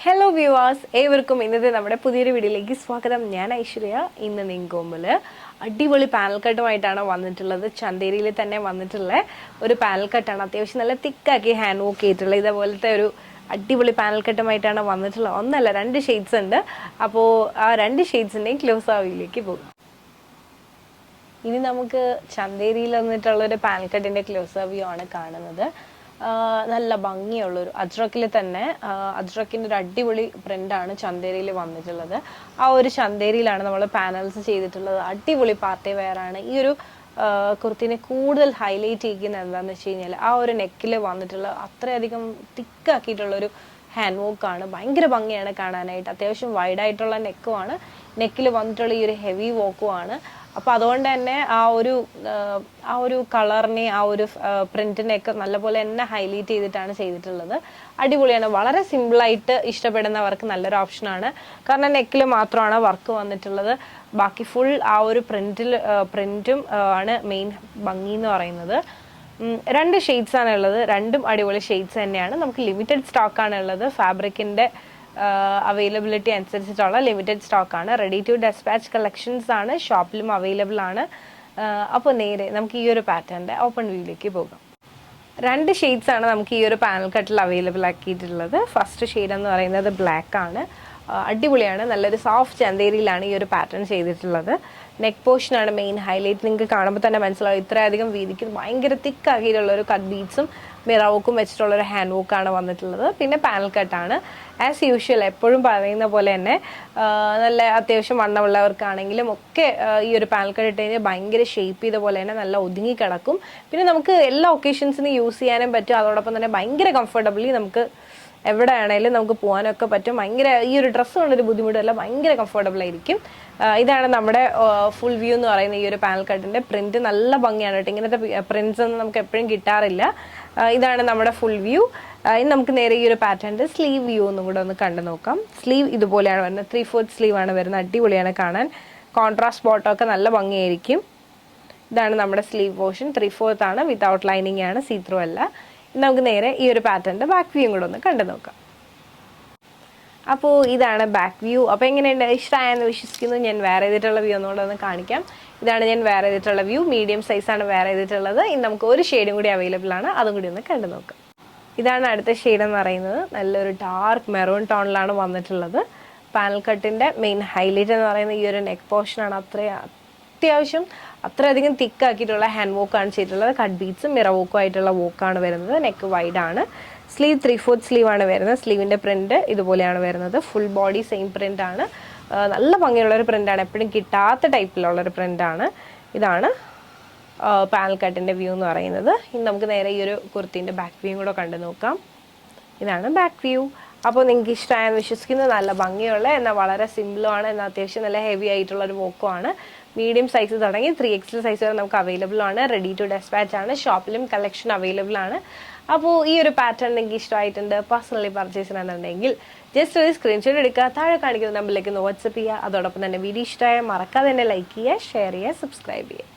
Hello viewers, ഏവർക്കും ഇന്നത്തെ നമ്മുടെ പുതിയൊരു വീഡിയോയിലേക്ക് സ്വാഗതം. ഞാൻ ഐശ്വര്യ. ഇന്ന് നിങ്ങോമ്പിൽ അടിപൊളി പാനൽ കട്ടുമായിട്ടാണ് വന്നിട്ടുള്ളത്. ചന്തേരിയിൽ തന്നെ വന്നിട്ടുള്ള ഒരു പാനൽ കട്ടാണ്. അത്യാവശ്യം നല്ല തിക്കാക്കി ഹാൻഡ് വർക്ക് ചെയ്തിട്ടുള്ള ഇതേപോലത്തെ ഒരു അടിപൊളി പാനൽ കട്ടുമായിട്ടാണ് വന്നിട്ടുള്ളത്. ഒന്നല്ല, 2 ഷെയ്ഡ്സ് ഉണ്ട്. അപ്പോൾ ആ 2 ഷെയ്ഡ്സിൻ്റെയും ക്ലോസ് ആവിയിലേക്ക് പോകും. ഇനി നമുക്ക് ചന്തേരിയിൽ വന്നിട്ടുള്ളൊരു പാനൽ കട്ടിൻ്റെ ക്ലോസ് വ്യൂ ആണ് കാണുന്നത്. നല്ല ഭംഗിയുള്ളൊരു അജ്രക്കിൽ തന്നെ അജ്രക്കിൻ്റെ ഒരു അടിപൊളി പ്രിൻ്റാണ് ചന്തേരിയിൽ വന്നിട്ടുള്ളത്. ആ ഒരു ചന്തേരിയിലാണ് നമ്മൾ പാനൽസ് ചെയ്തിട്ടുള്ളത്. അടിപൊളി പാർട്ടി വെയറാണ്. ഈ ഒരു കുർത്തിനെ കൂടുതൽ ഹൈലൈറ്റ് ചെയ്യുന്നത് എന്താണെന്ന് വെച്ച് കഴിഞ്ഞാൽ ആ ഒരു നെക്കിൽ വന്നിട്ടുള്ള അത്രയധികം തിക്കാക്കിയിട്ടുള്ളൊരു ഹാൻഡ് വർക്കാണ്. ഭയങ്കര ഭംഗിയാണ് കാണാനായിട്ട്. അത്യാവശ്യം വൈഡായിട്ടുള്ള നെക്കുമാണ്. നെക്കിൽ വന്നിട്ടുള്ള ഈ ഒരു ഹെവി വർക്കുമാണ്. അപ്പോൾ അതുകൊണ്ട് തന്നെ ആ ഒരു കളറിനെ ആ ഒരു പ്രിന്റിനെയൊക്കെ നല്ലപോലെ തന്നെ ഹൈലൈറ്റ് ചെയ്തിട്ടാണ് ചെയ്തിട്ടുള്ളത്. അടിപൊളിയാണ്. വളരെ സിമ്പിളായിട്ട് ഇഷ്ടപ്പെടുന്നവർക്ക് നല്ലൊരു ഓപ്ഷനാണ്. കാരണം നെക്കിൽ മാത്രമാണ് വർക്ക് വന്നിട്ടുള്ളത്. ബാക്കി ഫുൾ ആ ഒരു പ്രിന്റും ആണ് മെയിൻ ഭംഗി എന്ന് പറയുന്നത്. 2 ഷെയ്ഡ്സ് ആണ് ഉള്ളത്. 2ഉം അടിപൊളി ഷെയ്ഡ്സ് തന്നെയാണ്. നമുക്ക് ലിമിറ്റഡ് സ്റ്റോക്കാണ് ഉള്ളത്. ഫാബ്രിക്കിൻ്റെ അവൈലബിലിറ്റി അനുസരിച്ചിട്ടുള്ള ലിമിറ്റഡ് സ്റ്റോക്കാണ്. റെഡി ടു ഡെസ്പാച്ച് കളക്ഷൻസ് ആണ്. ഷോപ്പിലും അവൈലബിൾ ആണ്. അപ്പോൾ നേരെ നമുക്ക് ഈ ഒരു പാറ്റേണിൻ്റെ ഓപ്പൺ വ്യൂയിലേക്ക് പോകാം. 2 ഷെയ്ഡ്സ് ആണ് നമുക്ക് ഈ ഒരു പാനൽ കട്ടിൽ അവൈലബിൾ ആക്കിയിട്ടുള്ളത്. ഫസ്റ്റ് ഷെയ്ഡ് എന്ന് പറയുന്നത് ബ്ലാക്ക് ആണ്. അടിപൊളിയാണ്. നല്ലൊരു സോഫ്റ്റ് ചന്തേരിയിലാണ് ഈ ഒരു പാറ്റേൺ ചെയ്തിട്ടുള്ളത്. നെക്ക് പോർഷനാണ് മെയിൻ ഹൈലൈറ്റ്. നിങ്ങൾക്ക് കാണുമ്പോൾ തന്നെ മനസ്സിലാവും ഇത്രയധികം വീതിക്ക് ഭയങ്കര തിക്കാക്കിയിട്ടുള്ളൊരു കട്ട് ബീഡ്സും മിറവോക്കും വെച്ചിട്ടുള്ളൊരു ഹാൻഡ് വർക്കാണ് വന്നിട്ടുള്ളത്. പിന്നെ പാനൽ കട്ടാണ്. ആസ് യൂഷ്വൽ എപ്പോഴും പറയുന്ന പോലെ തന്നെ നല്ല അത്യാവശ്യം വണ്ണമുള്ളവർക്കാണെങ്കിലും ഒക്കെ ഈ ഒരു പാനൽ കട്ട് ഇട്ട് കഴിഞ്ഞാൽ ഭയങ്കര ഷേപ്പ് ചെയ്ത പോലെ തന്നെ നല്ല ഒതുങ്ങി കിടക്കും. പിന്നെ നമുക്ക് എല്ലാ ഒക്കേഷൻസിനും യൂസ് ചെയ്യാനും പറ്റും. അതോടൊപ്പം തന്നെ ഭയങ്കര കംഫർട്ടബിളി നമുക്ക് എവിടെ ആണെങ്കിലും നമുക്ക് പോകാനൊക്കെ പറ്റും. ഭയങ്കര ഈ ഒരു ഡ്രസ്സ് കൊണ്ടൊരു ബുദ്ധിമുട്ടല്ല, ഭയങ്കര കംഫർട്ടബിൾ ആയിരിക്കും. ഇതാണ് നമ്മുടെ ഫുൾ വ്യൂ എന്ന് പറയുന്ന ഈ ഒരു പാനൽ കട്ടിൻ്റെ പ്രിൻറ്റ്. നല്ല ഭംഗിയാണ് കേട്ടോ. ഇങ്ങനത്തെ പ്രിൻറ്റ്സ് ഒന്നും നമുക്ക് എപ്പോഴും കിട്ടാറില്ല. ഇതാണ് നമ്മുടെ ഫുൾ വ്യൂ. ഇനി നമുക്ക് നേരെ ഈ ഒരു പാറ്റേണിൻ്റെ സ്ലീവ് വ്യൂ ഒന്നും കൂടെ ഒന്ന് കണ്ടു നോക്കാം. സ്ലീവ് ഇതുപോലെയാണ് വരുന്നത്. 3/4 സ്ലീവ് ആണ് വരുന്നത്. അടിപൊളിയാണ് കാണാൻ. കോൺട്രാസ്റ്റ് ബോട്ടമൊക്കെ നല്ല ഭംഗിയായിരിക്കും. ഇതാണ് നമ്മുടെ സ്ലീവ് പോർഷൻ. 3/4 ആണ്. വിത്തൗട്ട് ലൈനിങ് ആണ്. സീ ത്രൂ അല്ല. നമുക്ക് നേരെ ഈ ഒരു പാറ്റേണിൻ്റെ ബാക്ക് വ്യൂയും കൂടെ ഒന്ന് കണ്ടു നോക്കാം. അപ്പോൾ ഇതാണ് ബാക്ക് വ്യൂ. അപ്പോൾ എങ്ങനെയുണ്ട്? ഇഷ്ടമായെന്ന് വിശ്വസിക്കുന്നു. ഞാൻ വേറെ ചെയ്തിട്ടുള്ള വ്യൂ ഒന്നുകൂടെ ഒന്ന് കാണിക്കാം. ഇതാണ് ഞാൻ വേറെ ചെയ്തിട്ടുള്ള വ്യൂ. മീഡിയം സൈസാണ് വേറെ ചെയ്തിട്ടുള്ളത്. ഇനി നമുക്ക് ഒരു ഷെയ്ഡും കൂടി അവൈലബിൾ ആണ്. അതും കൂടി ഒന്ന് കണ്ടു നോക്കാം. ഇതാണ് അടുത്ത ഷെയ്ഡ് എന്ന് പറയുന്നത്. നല്ലൊരു ഡാർക്ക് മെറൂൺ ടോണിലാണ് വന്നിട്ടുള്ളത്. പാനൽ കട്ടിൻ്റെ മെയിൻ ഹൈലൈറ്റ് എന്ന് പറയുന്നത് ഈ ഒരു നെക്ക് പോർഷനാണ്. അത്യാവശ്യം അത്രയധികം തിക്കാക്കിയിട്ടുള്ള ഹാൻഡ് വോക്കാണ് ചെയ്തിട്ടുള്ളത്. കട്ട് ബീഡ്സും മിറ വോക്കും ആയിട്ടുള്ള വോക്കാണ് വരുന്നത്. നെക്ക് വൈഡാണ്. സ്ലീവ് 3/4 സ്ലീവാണ് വരുന്നത്. സ്ലീവിൻ്റെ പ്രിൻറ്റ് ഇതുപോലെയാണ് വരുന്നത്. ഫുൾ ബോഡി സെയിം പ്രിൻ്റാണ്. നല്ല ഭംഗിയുള്ളൊരു പ്രിൻ്റാണ്. എപ്പോഴും കിട്ടാത്ത ടൈപ്പിലുള്ളൊരു പ്രിൻ്റാണ്. ഇതാണ് പാനൽ കട്ടിൻ്റെ വ്യൂ എന്ന് പറയുന്നത്. ഇനി നമുക്ക് നേരെ ഈ ഒരു കുർത്തീൻ്റെ ബാക്ക് വ്യൂ കൂടെ കണ്ടു നോക്കാം. ഇതാണ് ബാക്ക് വ്യൂ. അപ്പോൾ നിങ്ങൾക്ക് ഇഷ്ടമായെന്ന് വിശ്വസിക്കുന്നത്. നല്ല ഭംഗിയുള്ള എന്നാൽ വളരെ സിമ്പിളുമാണ്. എന്നാൽ അത്യാവശ്യം നല്ല ഹെവി ആയിട്ടുള്ളൊരു വോക്കുമാണ്. മീഡിയം സൈസ് തുടങ്ങി 3XL സൈസ് വരെ നമുക്ക് അവൈലബിൾ ആണ്. റെഡി ടു ഡെസ്പാച്ച് ആണ്. ഷോപ്പിലും കളക്ഷൻ അവൈലബിൾ ആണ്. അപ്പോൾ ഈ ഒരു പാറ്റേൺ നിങ്ങൾക്ക് ഇഷ്ടമായിട്ടുണ്ട്, പേഴ്സണലി പർച്ചേസ് ചെയ്യണമെന്നുണ്ടെങ്കിൽ ജസ്റ്റ് ഒരു സ്ക്രീൻഷോട്ട് എടുക്കുക. താഴെ കാണിക്കുന്ന നമ്പറിലേക്ക് ഒന്ന് വാട്സപ്പ് ചെയ്യുക. അതോടൊപ്പം തന്നെ വീഡിയോ ഇഷ്ടമായ മറക്കാതെ തന്നെ ലൈക്ക് ചെയ്യുക, ഷെയർ ചെയ്യുക, സബ്സ്ക്രൈബ് ചെയ്യുക.